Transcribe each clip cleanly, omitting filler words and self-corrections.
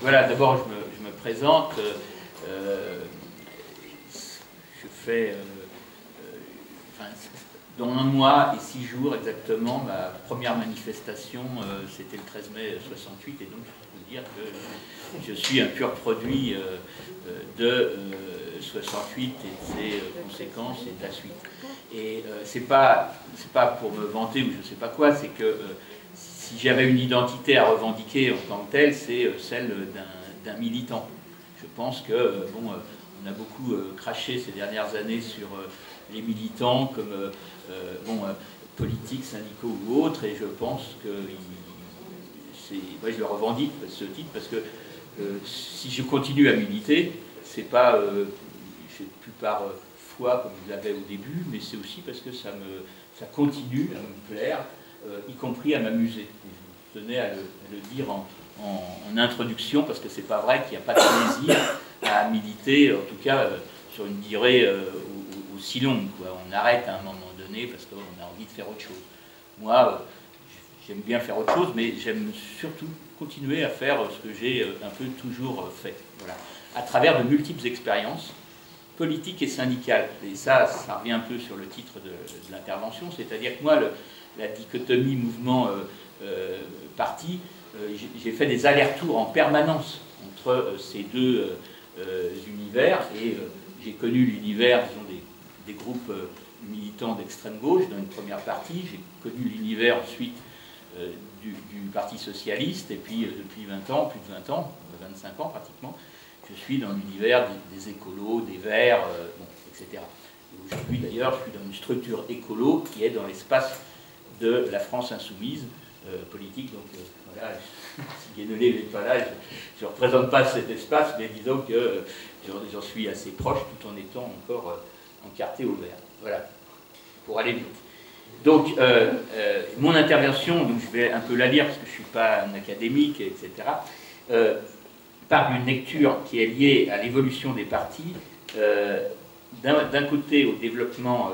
Voilà, d'abord je me présente. Je fais, enfin, dans 1 mois et 6 jours exactement, ma première manifestation, c'était le 13 mai 68, et donc je peux dire que je suis un pur produit de 68 et de ses conséquences et de la suite. Et c'est pas pour me vanter ou je sais pas quoi, c'est que si j'avais une identité à revendiquer en tant que telle, c'est celle d'un militant. Je pense que, bon, on a beaucoup craché ces dernières années sur les militants comme politiques, syndicaux ou autres, et je pense que moi je le revendique ce titre parce que si je continue à militer, c'est pas plus par foi comme je l'avais au début, mais c'est aussi parce que ça continue à me plaire, y compris à m'amuser. Je tenais à le dire en introduction, parce que c'est pas vrai qu'il n'y a pas de plaisir à militer, en tout cas sur une durée aussi longue, quoi. On arrête à un moment donné parce qu'on a envie de faire autre chose. Moi, j'aime bien faire autre chose, mais j'aime surtout continuer à faire ce que j'ai un peu toujours fait. Voilà. À travers de multiples expériences politiques et syndicales. Et ça revient un peu sur le titre de l'intervention, c'est-à-dire que moi, la dichotomie mouvement-parti, j'ai fait des allers-retours en permanence entre ces deux univers, et j'ai connu l'univers, disons, des groupes militants d'extrême gauche dans une première partie, j'ai connu l'univers ensuite du Parti socialiste, et puis depuis 20 ans, plus de 20 ans, 25 ans pratiquement, je suis dans l'univers des écolos, des Verts, bon, etc. Aujourd'hui d'ailleurs, je suis dans une structure écolo qui est dans l'espace de la France insoumise politique, donc voilà, si Guénolé n'est pas là, je ne représente pas cet espace, mais disons que j'en suis assez proche tout en étant encore encarté au vert. Voilà, pour aller vite. Donc, mon intervention, donc je vais un peu la lire parce que je ne suis pas un académique, etc., part d'une lecture qui est liée à l'évolution des partis, d'un côté au développement,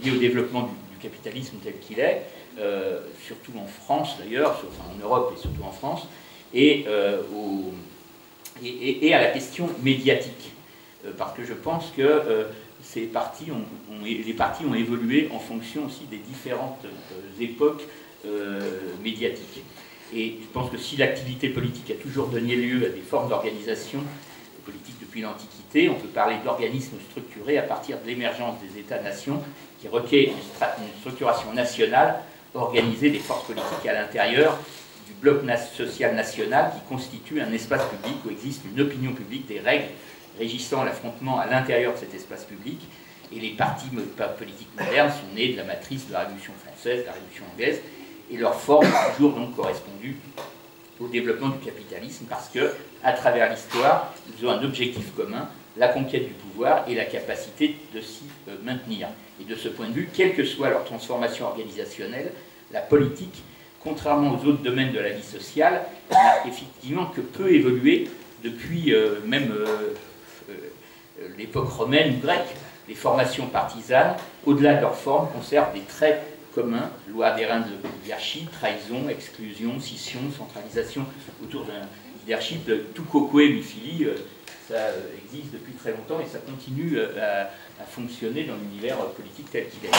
lié au développement du capitalisme tel qu'il est, surtout en France d'ailleurs, enfin en Europe et surtout en France, et à la question médiatique, parce que je pense que les partis ont évolué en fonction aussi des différentes époques médiatiques. Et je pense que si l'activité politique a toujours donné lieu à des formes d'organisation politique depuis l'Antiquité, on peut parler d'organismes structurés à partir de l'émergence des États-nations qui requiert une structuration nationale organisée des forces politiques à l'intérieur du bloc social national qui constitue un espace public où existe une opinion publique, des règles régissant l'affrontement à l'intérieur de cet espace public. Et les partis politiques modernes sont nés de la matrice de la Révolution française, de la Révolution anglaise, et leur forme a toujours donc correspondu au développement du capitalisme, parce que, à travers l'histoire, ils ont un objectif commun, la conquête du pouvoir et la capacité de s'y maintenir. Et de ce point de vue, quelle que soit leur transformation organisationnelle, la politique, contrairement aux autres domaines de la vie sociale, n'a effectivement que peu évolué depuis même l'époque romaine ou grecque. Les formations partisanes, au-delà de leur forme, conservent des traits communs, loi des reins de l'oligarchie, trahison, exclusion, scission, centralisation autour d'un leadership, tout quoque mi-fili, ça existe depuis très longtemps et ça continue à fonctionner dans l'univers politique tel qu'il est.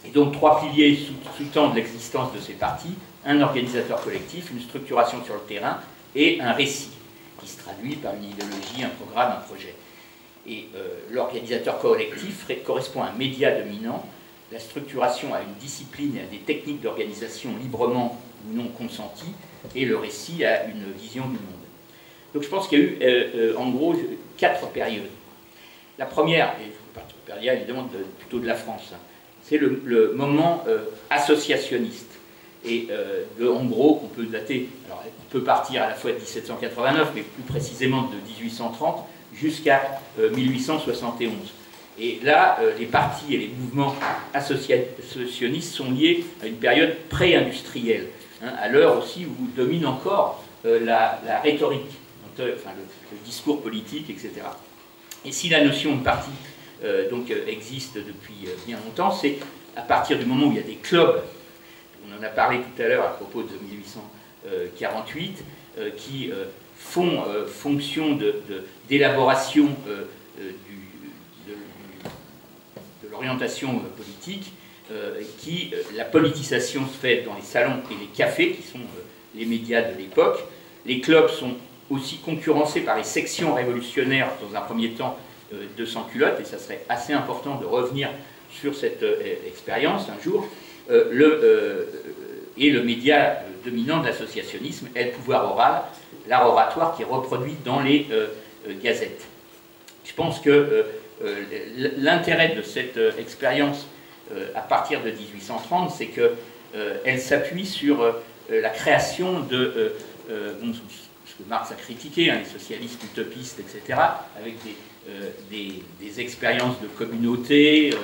Et donc 3 piliers sous-tendent l'existence de ces partis: un organisateur collectif, une structuration sur le terrain et un récit qui se traduit par une idéologie, un programme, un projet. Et l'organisateur collectif correspond à un média dominant, la structuration à une discipline et à des techniques d'organisation librement ou non consenties, et le récit à une vision du monde. Donc je pense qu'il y a eu en gros 4 périodes. La première, et je parle évidemment plutôt de la France, c'est le moment associationniste. Et en gros, on peut dater, alors on peut partir à la fois de 1789, mais plus précisément de 1830, jusqu'à 1871. Et là, les partis et les mouvements associationnistes sont liés à une période pré-industrielle, hein, à l'heure aussi où domine encore la rhétorique, enfin, le discours politique, etc. Et si la notion de parti existe depuis bien longtemps, c'est à partir du moment où il y a des clubs. On en a parlé tout à l'heure à propos de 1848, qui font fonction d'élaboration de l'orientation politique, la politisation se fait dans les salons et les cafés, qui sont les médias de l'époque. Les clubs sont aussi concurrencés par les sections révolutionnaires, dans un premier temps de sans-culottes, et ça serait assez important de revenir sur cette expérience un jour. Et le média dominant de l'associationnisme est le pouvoir oral, l'art oratoire qui est reproduit dans les gazettes. Je pense que l'intérêt de cette expérience à partir de 1830, c'est qu'elle s'appuie sur la création de ce que Marx a critiqué, les socialistes utopistes, etc., avec des expériences de communauté,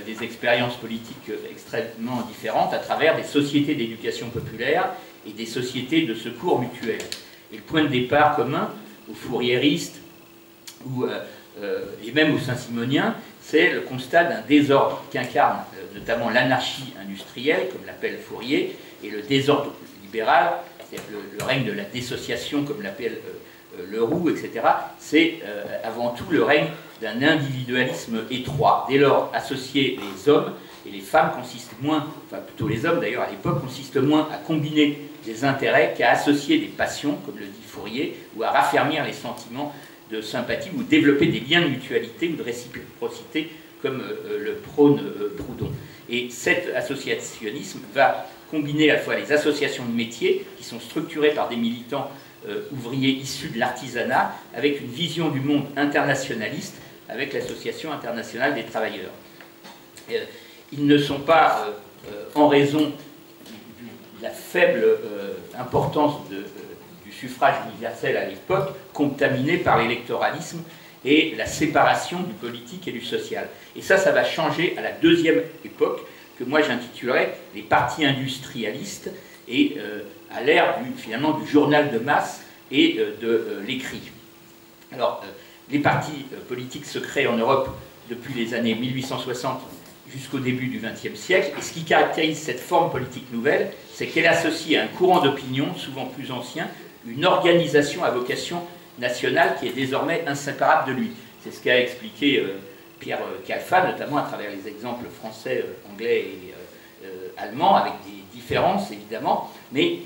des expériences politiques extrêmement différentes à travers des sociétés d'éducation populaire et des sociétés de secours mutuels. Et le point de départ commun aux fourriéristes et même aux saint-simoniens, c'est le constat d'un désordre qu'incarne notamment l'anarchie industrielle, comme l'appelle Fourier, et le désordre libéral, c'est le règne de la dissociation, comme l'appelle Leroux, etc. C'est avant tout le règne d'un individualisme étroit. Dès lors, associer les hommes et les femmes consiste moins, enfin plutôt les hommes d'ailleurs à l'époque, consiste moins à combiner des intérêts qu'à associer des passions, comme le dit Fourier, ou à raffermir les sentiments de sympathie ou développer des liens de mutualité ou de réciprocité, comme le prône Proudhon. Et cet associationnisme va combiner à la fois les associations de métiers, qui sont structurées par des militants ouvriers issus de l'artisanat, avec une vision du monde internationaliste, avec l'Association internationale des travailleurs. Ils ne sont pas, en raison de la faible importance du suffrage universel à l'époque, contaminés par l'électoralisme et la séparation du politique et du social. Et ça va changer à la deuxième époque, que moi j'intitulerais les partis industrialistes, et à l'ère finalement du journal de masse et de l'écrit. Alors, les partis politiques se créent en Europe depuis les années 1860 jusqu'au début du XXe siècle, et ce qui caractérise cette forme politique nouvelle, c'est qu'elle associe à un courant d'opinion, souvent plus ancien, une organisation à vocation nationale qui est désormais inséparable de lui. C'est ce qu'a expliqué Pierre Khalfa, notamment à travers les exemples français, anglais et allemands, avec des différences évidemment, mais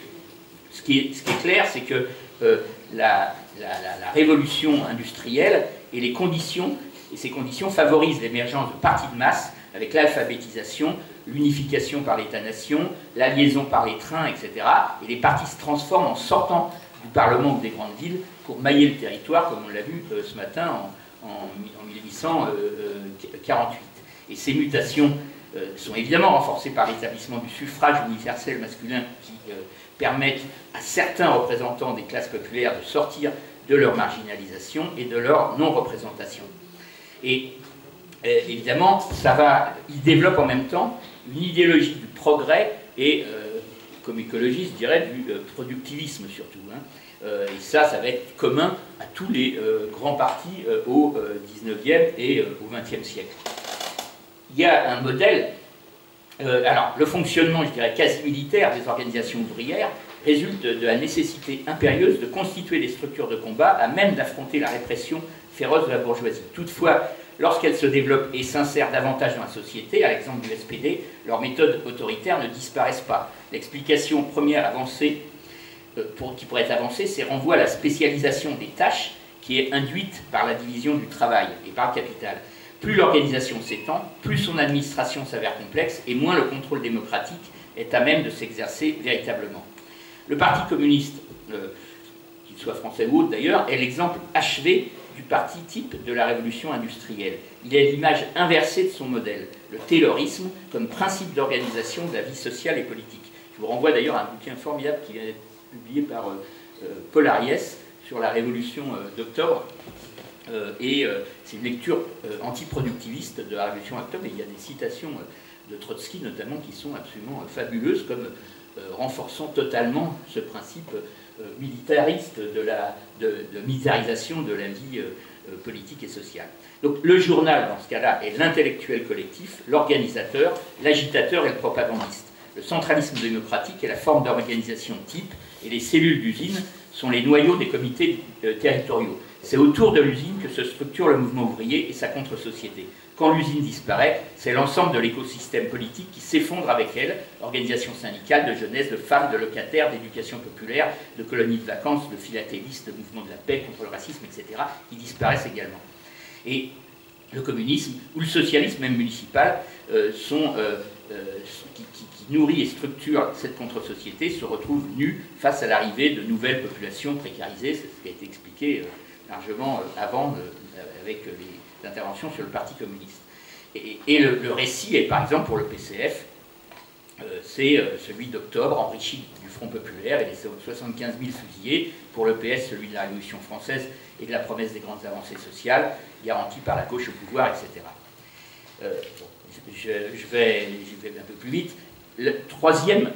ce qui est clair, c'est que la révolution industrielle et les conditions, et ces conditions favorisent l'émergence de partis de masse avec l'alphabétisation, l'unification par l'État-nation, la liaison par les trains, etc. Et les partis se transforment en sortant du Parlement ou des grandes villes pour mailler le territoire, comme on l'a vu ce matin en 1848. Et ces mutations sont évidemment renforcées par l'établissement du suffrage universel masculin qui permettent à certains représentants des classes populaires de sortir de leur marginalisation et de leur non-représentation. Et évidemment, il développe en même temps une idéologie du progrès et, comme écologiste, je dirais, du productivisme surtout. Et ça va être commun à tous les grands partis au XIXe et au XXe siècle. Il y a un modèle, alors le fonctionnement, je dirais, quasi militaire des organisations ouvrières résulte de la nécessité impérieuse de constituer des structures de combat à même d'affronter la répression féroce de la bourgeoisie. Toutefois, lorsqu'elles se développent et s'insèrent davantage dans la société, à l'exemple du SPD, leurs méthodes autoritaires ne disparaissent pas. L'explication première avancée, qui pourrait être avancée, c'est renvoi à la spécialisation des tâches qui est induite par la division du travail et par le capital. Plus l'organisation s'étend, plus son administration s'avère complexe et moins le contrôle démocratique est à même de s'exercer véritablement. Le Parti communiste, qu'il soit français ou autre d'ailleurs, est l'exemple achevé du parti type de la révolution industrielle. Il est l'image inversée de son modèle, le taylorisme comme principe d'organisation de la vie sociale et politique. Je vous renvoie d'ailleurs à un bouquin formidable qui vient d'être publié par Paul Ariès sur la révolution d'octobre. C'est une lecture antiproductiviste de la révolution d'octobre, et il y a des citations de Trotsky notamment qui sont absolument fabuleuses, comme renforçant totalement ce principe militariste de militarisation de la vie politique et sociale. Donc le journal, dans ce cas-là, est l'intellectuel collectif, l'organisateur, l'agitateur et le propagandiste. Le centralisme démocratique est la forme d'organisation type, et les cellules d'usine sont les noyaux des comités territoriaux. C'est autour de l'usine que se structure le mouvement ouvrier et sa contre-société. Quand l'usine disparaît, c'est l'ensemble de l'écosystème politique qui s'effondre avec elle, organisations syndicales, de jeunesse, de femmes, de locataires, d'éducation populaire, de colonies de vacances, de philatélistes, de mouvements de la paix contre le racisme, etc., qui disparaissent également. Et le communisme ou le socialisme, même municipal, qui nourrit et structure cette contre-société, se retrouve nu face à l'arrivée de nouvelles populations précarisées. C'est ce qui a été expliqué largement avant avec les interventions sur le Parti communiste. Et le récit est, par exemple, pour le PCF, c'est celui d'octobre, enrichi du Front populaire et les 75 000 fusillés. Pour le PS, celui de la Révolution française et de la promesse des grandes avancées sociales, garanties par la gauche au pouvoir, etc. Je vais un peu plus vite. La troisième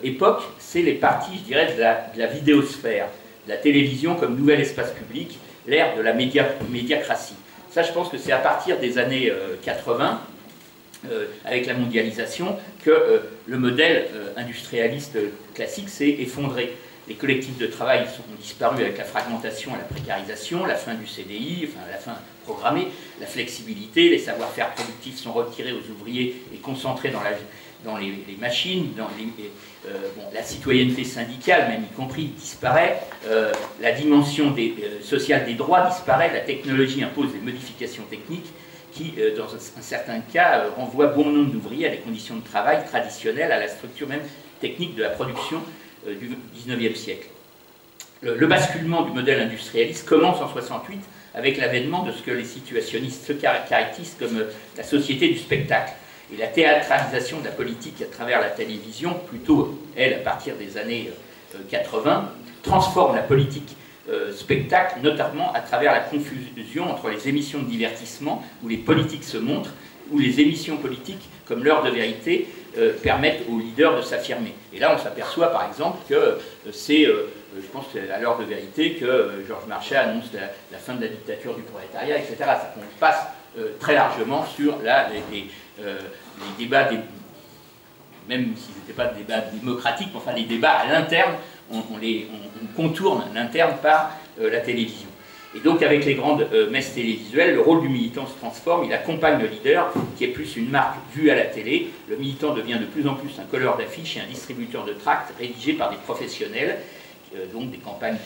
époque, c'est les parties, je dirais, de la vidéosphère, de la télévision comme nouvel espace public, l'ère de la médiacratie. Ça, je pense que c'est à partir des années 80, avec la mondialisation, que le modèle industrialiste classique s'est effondré. Les collectifs de travail ont disparu avec la fragmentation et la précarisation, la fin du CDI, enfin la fin programmée, la flexibilité, les savoir-faire productifs sont retirés aux ouvriers et concentrés dans les machines, la citoyenneté syndicale, même y compris, disparaît, la dimension sociale des droits disparaît, la technologie impose des modifications techniques qui, dans un certain cas, renvoient bon nombre d'ouvriers à des conditions de travail traditionnelles, à la structure même technique de la production du XIXe siècle. Le basculement du modèle industrialiste commence en 68 avec l'avènement de ce que les situationnistes se caractérisent comme la société du spectacle. Et la théâtralisation de la politique à travers la télévision, plutôt, elle, à partir des années 80, transforme la politique spectacle, notamment à travers la confusion entre les émissions de divertissement, où les politiques se montrent, où les émissions politiques, comme l'heure de vérité, permettent aux leaders de s'affirmer. Et là, on s'aperçoit, par exemple, que c'est, je pense, à l'heure de vérité que Georges Marchais annonce la fin de la dictature du prolétariat, etc. On passe très largement sur les débats, même s'ils n'étaient pas des débats démocratiques, enfin les débats à l'interne, on contourne l'interne par la télévision. Et donc avec les grandes messes télévisuelles, le rôle du militant se transforme, il accompagne le leader, qui est plus une marque vue à la télé. Le militant devient de plus en plus un colleur d'affiches et un distributeur de tracts rédigés par des professionnels. Donc des campagnes,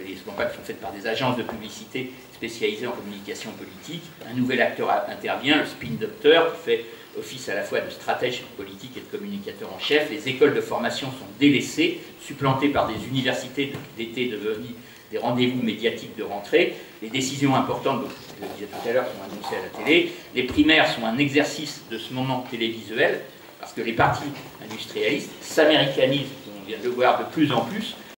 les campagnes sont faites par des agences de publicité spécialisées en communication politique. Un nouvel acteur intervient, le spin doctor, qui fait office à la fois de stratège politique et de communicateur en chef. Les écoles de formation sont délaissées, supplantées par des universités d'été devenues des rendez-vous médiatiques de rentrée. Les décisions importantes, donc, je le disais tout à l'heure, sont annoncées à la télé. Les primaires sont un exercice de ce moment télévisuel, parce que les partis industrialistes s'américanisent, on vient de le voir de plus en plus,